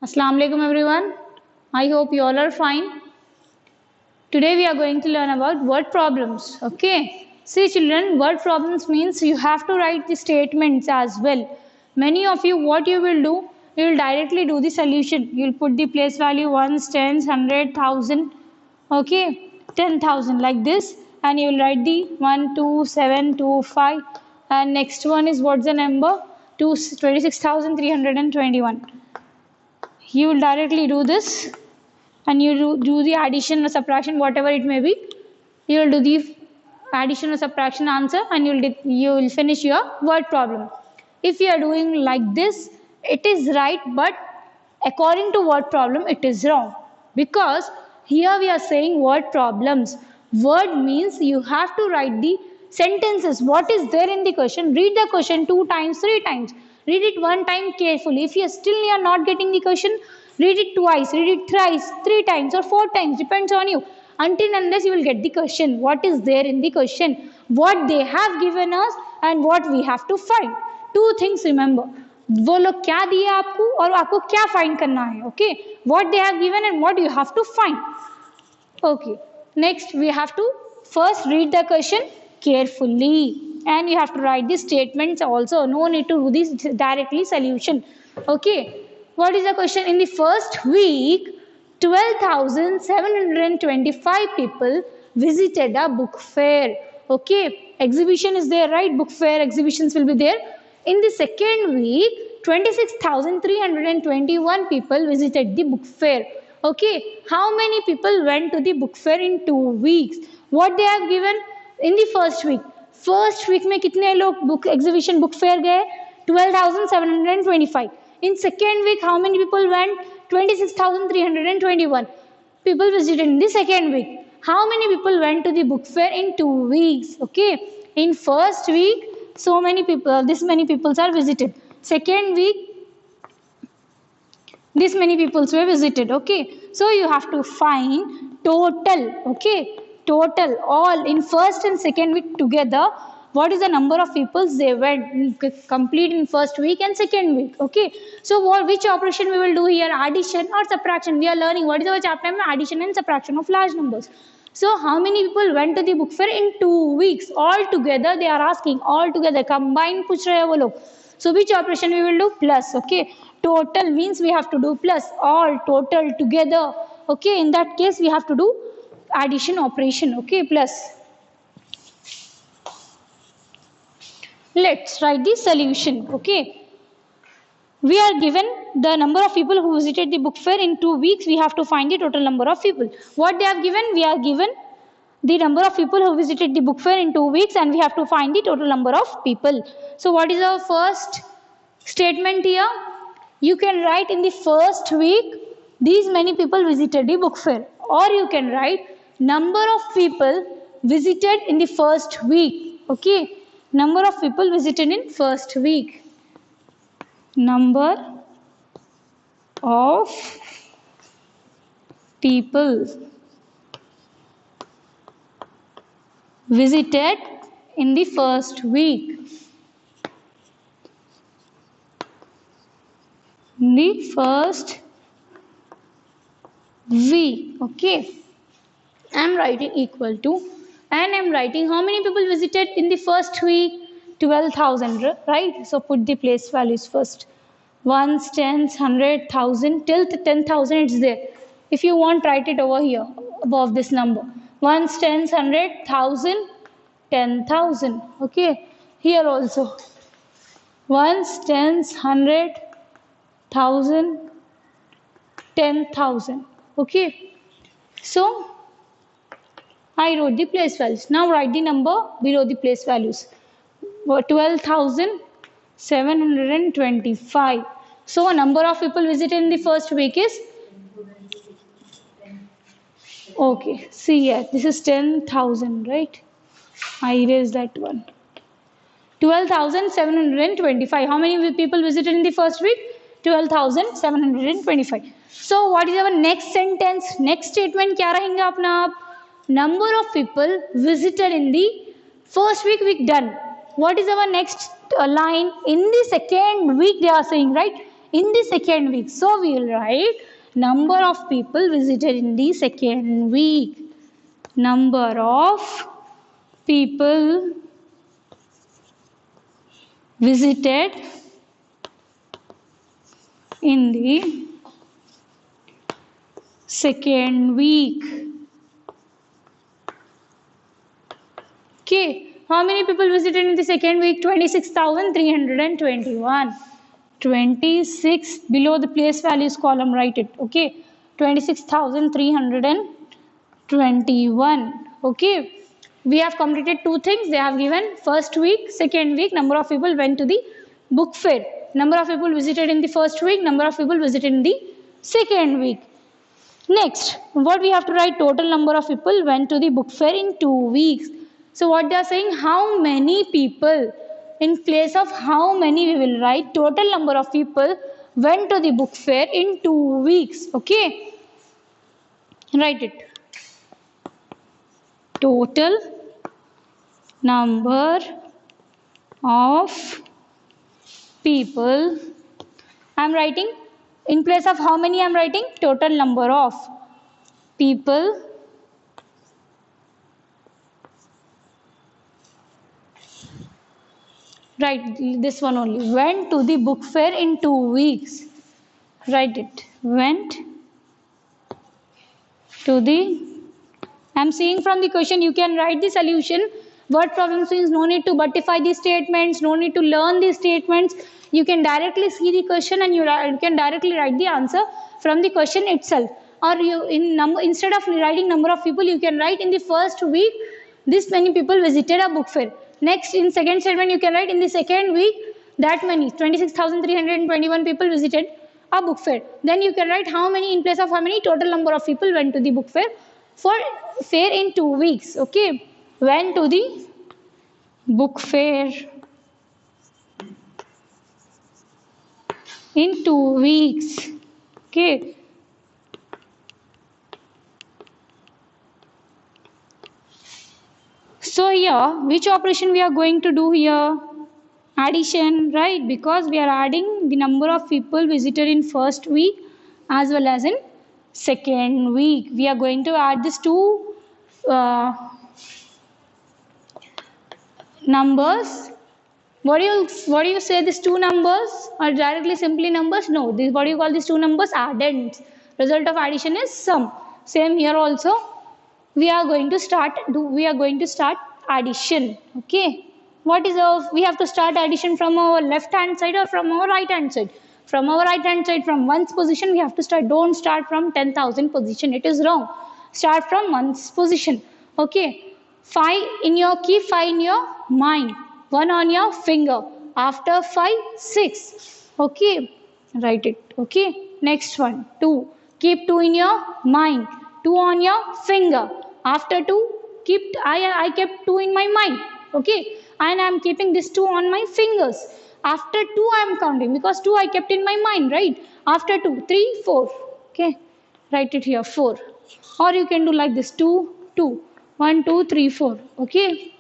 Assalamu alaikum everyone. I hope you all are fine. Today we are going to learn about word problems. Okay. See children, word problems means you have to write the statements as well. Many of you, what you will do, you will directly do the solution. You will put the place value ones, tens, 100, 1000. Okay. 10,000 like this, and you will write the 1, 2, 7, 2, 5, and next one is what's the number? 26,321. You will directly do this, and you do the addition or subtraction, whatever it may be. You will do the addition or subtraction answer, and you will finish your word problem. If you are doing like this, it is right, but according to word problem it is wrong, because here we are saying word problems. Word means you have to write the sentences, what is there in the question. Read the question 2 times, 3 times. Read it 1 time carefully. If you are not getting the question, read it twice, read it thrice, 3 times or 4 times, depends on you, until unless you will get the question, what is there in the question, what they have given us and what we have to find. 2 things remember, वो लोग क्या दिए आपको और आपको क्या find करना है. Okay, what they have given and what you have to find. Okay, next we have to first read the question carefully, and you have to write the statements also. No need to do this directly solution. Okay, what is the question? In the first week, 12,725 people visited a book fair. Okay, exhibition is there, right? Book fair exhibitions will be there. In the second week, 26,321 people visited the book fair. Okay, how many people went to the book fair in 2 weeks? What they have given in the first week? First week में कितने लोग book exhibition book fair गए? 12,725. In second week, how many people went? 26,321 people visited in the second week. How many people went to the book fair in 2 weeks? Okay, in first week, so many people, this many people are visited. Second week, this many people were visited. Okay, so you have to find total. Okay, total all in first and second week together, what is the number of people they went complete in first week and second week. Okay, so which operation we will do here, addition or subtraction? We are learning what is our chapter name, addition and subtraction of large numbers. So how many people went to the book fair in 2 weeks? All together they are asking, all together combined पूछ रहे हैं वो लोग. So which operation we will do? Plus. Okay, total means we have to do plus, all total together. Okay, in that case we have to do addition operation. Okay, plus. Let's write the solution. Okay, we are given the number of people who visited the book fair in 2 weeks. We have to find the total number of people. What they have given? We are given the number of people who visited the book fair in 2 weeks, and we have to find the total number of people. So what is our first statement here? You can write in the first week these many people visited the book fair, or you can write number of people visited in the first week. Okay, number of people visited in first week. Number of people visited in the first week. In the first week. Okay, I am writing equal to, and I am writing how many people visited in the first week? 12,000, right? So put the place values first. Ones, tens, 100, 1,000, till 10,000 it's there. If you want, write it over here above this number. Ones, tens, 100, 1,000, 10,000. Okay, here also ones, tens, 100, 1,000, 10,000. Okay, so I wrote the place values. Now write the number below the place values. 12,725. So number of people visited in the first week is, okay, see here, this is 10,000, right? I erased that one. 12,725. How many people visited in the first week? 12,725. So what is our next sentence? Next statement क्या रहेंगे अपना? Number of people visited in the first week, week done. What is our next line? In the second week they are saying, right? in the second week. So we will write number of people visited in the second week. Number of people visited in the second week. Okay, how many people visited in the second week? 26,321. 26 below the place values column, write it. Okay, 26,321. Okay, we have completed two things. They have given first week, second week, number of people went to the book fair. Number of people visited in the first week, number of people visited in the second week. Next, what we have to write? Total number of people went to the book fair in 2 weeks. So what they are saying, how many people, in place of how many we will write total number of people went to the book fair in 2 weeks. Okay, write it. Total number of people, I am writing in place of how many I am writing total number of people write this one only, went to the book fair in 2 weeks. Write it, went to the, I am seeing from the question, you can write the solution. Word problem means no need to buttify the statements, no need to learn the statements. You can directly see the question and you can directly write the answer from the question itself. Or you instead of writing number of people, you can write in the first week this many people visited a book fair. Next, in second statement, you can write in the second week that many 26,321 people visited a book fair. Then you can write how many in place of how many total number of people went to the book fair for fair in 2 weeks. Okay, went to the book fair in 2 weeks. Okay. So here, which operation we are going to do here? Addition, right? Because we are adding the number of people visited in first week as well as in second week. We are going to add these two numbers. What do you say? These two numbers are directly simply numbers? No. What do you call these two numbers? Addends. Result of addition is sum. Same here also. We are going to start addition. Okay, what is we have to start addition from our left hand side or from our right hand side? From our right hand side, from ones position we have to start. Don't start from 10,000 position, it is wrong. Start from ones position. Okay, 5 in your, keep 5 in your mind, 1 on your finger. After 5, 6. Okay, write it. Okay, next one, 2. Keep 2 in your mind, 2 on your finger. After 2, keep, I kept 2 in my mind. Okay, and I am keeping this 2 on my fingers. After 2, I am counting because 2 I kept in my mind, right? After 2, 3, 4. Okay, write it here, 4. Or you can do like this, 2, 2. 1, 2, 3, 4. Okay,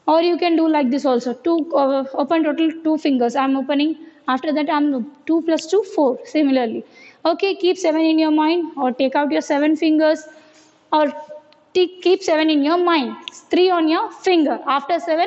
or you can do like this also, 2, open total 2 fingers. I am opening. After that, I am 2 plus 2, 4. Similarly. Okay, keep 7 in your mind or take out your 7 fingers or keep 7 in your mind. 3 on your finger. After 7,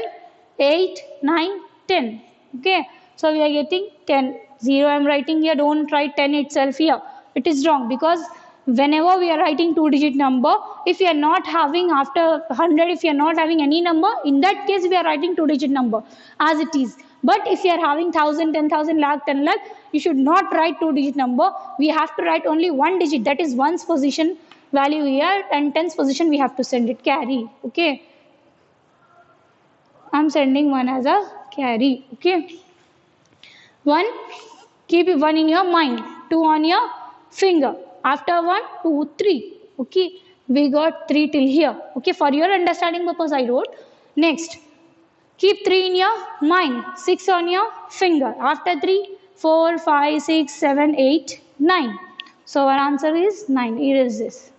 8, 9, 10. Okay, so we are getting 10. 0 I am writing here. Don't write 10 itself here. It is wrong because whenever we are writing 2-digit number, if you are not having after 100, if you are not having any number, in that case we are writing 2-digit number as it is. But if you are having 1000, 10,000, lakh, 10 lakh, you should not write 2-digit number. We have to write only 1 digit. That is one's position value here, and 10's position we have to send it carry. Okay, I am sending 1 as a carry. Okay, 1, keep 1 in your mind, 2 on your finger. After 1, 2, 3. Okay, we got 3 till here. Okay, for your understanding purpose I wrote. Next, keep 3 in your mind, 6 on your finger. After 3, 4, 5, 6, 7, 8, 9. So our answer is 9. Erase this.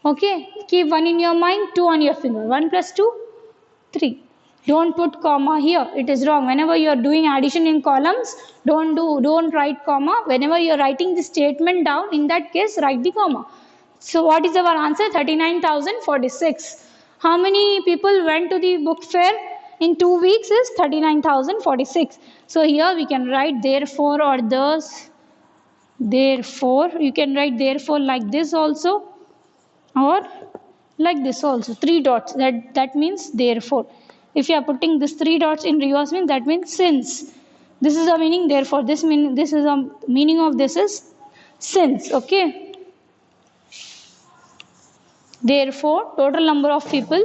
Okay, keep 1 in your mind, 2 on your finger. 1 plus 2, 3. Don't put comma here. It is wrong. Whenever you are doing addition in columns, don't write comma. Whenever you are writing the statement down, in that case, write the comma. So what is our answer? 39,046. How many people went to the book fair in 2 weeks is 39,046. So here we can write therefore or thus. Therefore, you can write therefore like this also or like this also. 3 dots. That means therefore. If you are putting this 3 dots in reverse means that means since. This is the meaning therefore. This is the meaning of this is since. Okay. Therefore, total number of people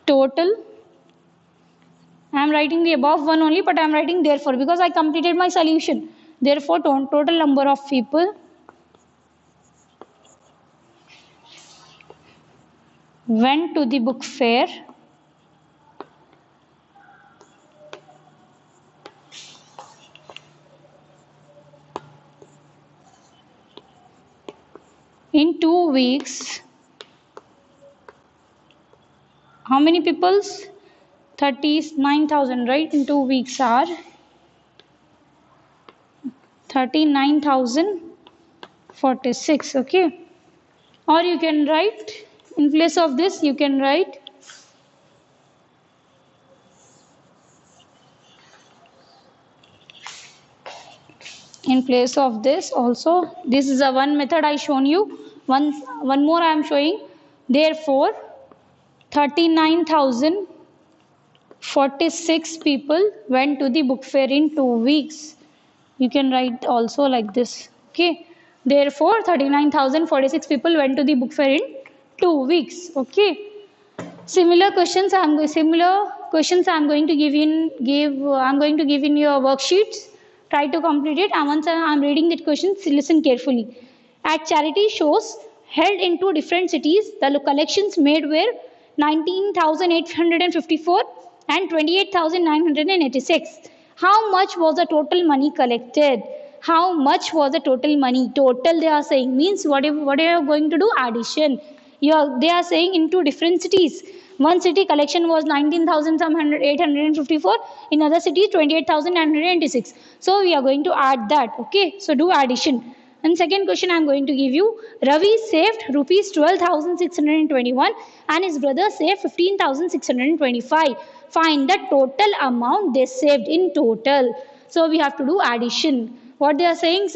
total. I am writing the above one only, but I am writing therefore because I completed my solution. Therefore, total number of people went to the book fair in 2 weeks. How many peoples? 39,000, right? In 2 weeks are 39,046. Okay. Or you can write, in place of this, you can write in place of this also. This is a one method I shown you. One more I am showing. Therefore, 39,046 people went to the book fair in 2 weeks. You can write also like this. Okay. Therefore, 39,046 people went to the book fair in 2 weeks. Okay. Similar questions I am going to give in your worksheets. Try to complete it. And once I am reading the questions, listen carefully. At charity shows held in 2 different cities, the collections made were 19,854 and 28,986. How much was the total money collected? How much was the total money? Total they are saying means what are you going to do? Addition. They are saying in 2 different cities. One city collection was 19,854. In other city 28,986. So we are going to add that. Okay. So do addition. And second question I am going to give you. Ravi saved rupees 12,621 and his brother saved 15,625. Find the total amount they saved in total. So we have to do addition. What they are saying,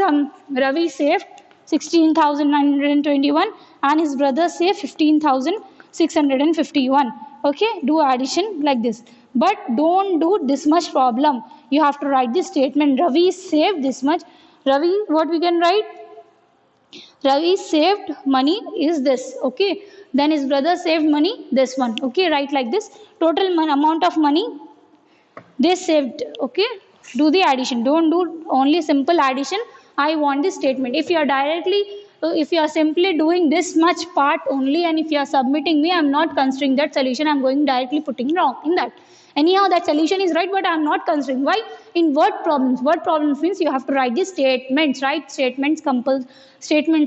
Ravi saved 16,921 and his brother saved 15,651. Okay, do addition like this. But don't do this much problem. You have to write this statement. Ravi saved this much. Ravi, what we can write? Ravi saved money is this. Okay. Then his brother saved money, this one. Okay, write like this. Total amount of money they saved. Okay. Do the addition. Don't do only simple addition. I want this statement. If you are simply doing this much part only and if you are submitting me, I am not considering that solution. I am going directly putting wrong in that. Anyhow, that solution is right, but I am not considering. Why? In word problems. Word problems means you have to write the statements, right? Statements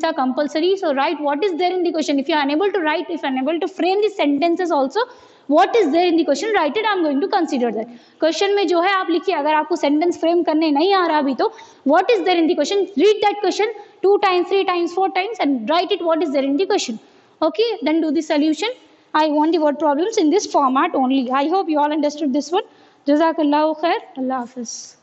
are compulsory. So write what is there in the question. If you are unable to write, if you are unable to frame the sentences also, what is there in the question, write it. I am going to consider that. Question में जो है आप लिखिए. अगर आपको sentence frame करने नहीं आ रहा अभी तो what is there in the question? Read that question 2 times, 3 times, 4 times and write it what is there in the question. Okay, then do the solution. I want the word problems in this format only. I hope you all understood this one. Jazakallahu khair. Allah Hafiz.